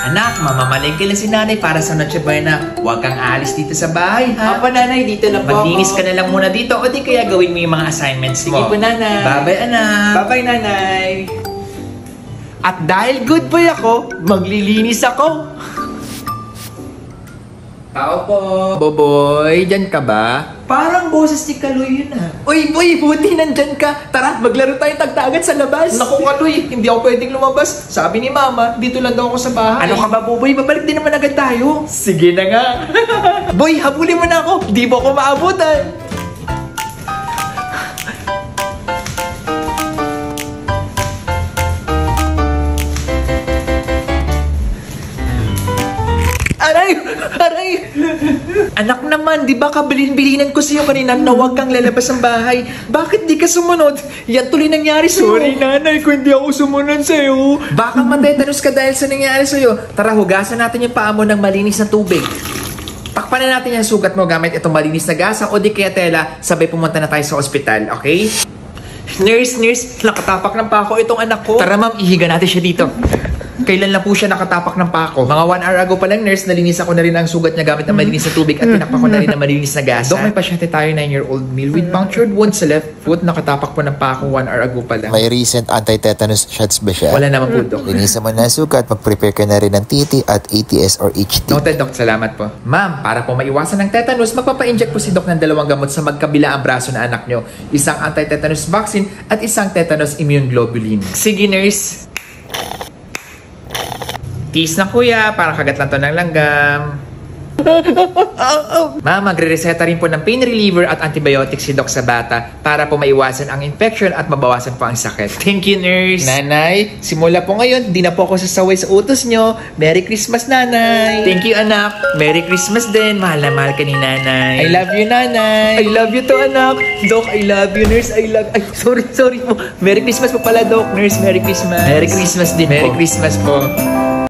Anak, mamamalengke lang si nanay para sa Noche Buena. Huwag kang aalis dito sa bahay, ha? Opo, nanay, dito lang po Maglinis ako. ka na lang muna dito o di kaya gawin mo yung mga assignments mo. Sige po, nanay. Bye-bye, anak. Bye-bye, nanay. At dahil good boy ako, maglilinis ako. Tao po. Boboy, dyan ka ba? Parang boses ni Kaloy yun ah. Uy, boy, buti nandyan ka. Tara, maglaro tayo tagtagan sa labas. Naku, Kaloy, hindi ako pwedeng lumabas. Sabi ni Mama, dito lang daw ako sa bahay. Ano ka ba, Boboy? Babalik din naman agad tayo. Sige na nga. Boy, habulin mo na ako. Di mo ako maabutan. Aray! Aray! Anak naman, di ba kabilin-bilinan ko sa'yo kanina na huwag kang lalabas ng bahay? Bakit di ka sumunod? Yan tuloy nangyari sa'yo. Sorry, nanay, kung hindi ako sumunod sa'yo. Baka matetanus ka dahil sa nangyari sa'yo. Tara, hugasan natin yung paa mo ng malinis na tubig. Takpan na natin yung sugat mo gamit itong malinis na gasa o di kaya tela, sabay pumunta na tayo sa ospital, okay? Nurse, nakatapak ng pako itong anak ko. Tara ma'am, ihiga natin siya dito. Kailan lang po siya nakatapak ng pako? Mga 1 hour ago pa lang, nurse, nalinis ako na rin ang sugat niya gamit ang malinis na tubig at tinakpak ko na rin ang malinis na gasa. Dok, may pasyente tayo, 9-year-old male with punctured wound sa left foot. Nakatapak po ng pako 1 hour ago pa lang. May recent anti-tetanus shots ba siya? Wala naman po, Dok. Linisan mo na ang sugat, mag-prepare ka na rin ng TT at ATS or HT. Noted, Dok. Salamat po. Ma'am, para po maiwasan ng tetanus, magpapa-inject po si Dok ng 2 gamot sa magkabila ang braso na anak nyo. Isang anti-tetanus vaccine at isang tetanus immune globulin. Sige, nurse. Tiis na kuya, parang kagat lang to ng langgam. Ma'am, magre-reseta rin po ng pain reliever at antibiotics si Doc sa bata para po maiwasan ang infection at mabawasan po ang sakit. Thank you, nurse. Nanay, simula po ngayon, di na po ako sasaway sa utos nyo. Merry Christmas, nanay. Thank you, anak. Merry Christmas din. Mahal na mahal ka ni nanay. I love you, nanay. I love you to, anak. Doc, I love you, nurse. I love... Ay, sorry po. Merry Christmas po pala, Doc. Nurse, Merry Christmas. Merry Christmas din po. Merry Christmas po.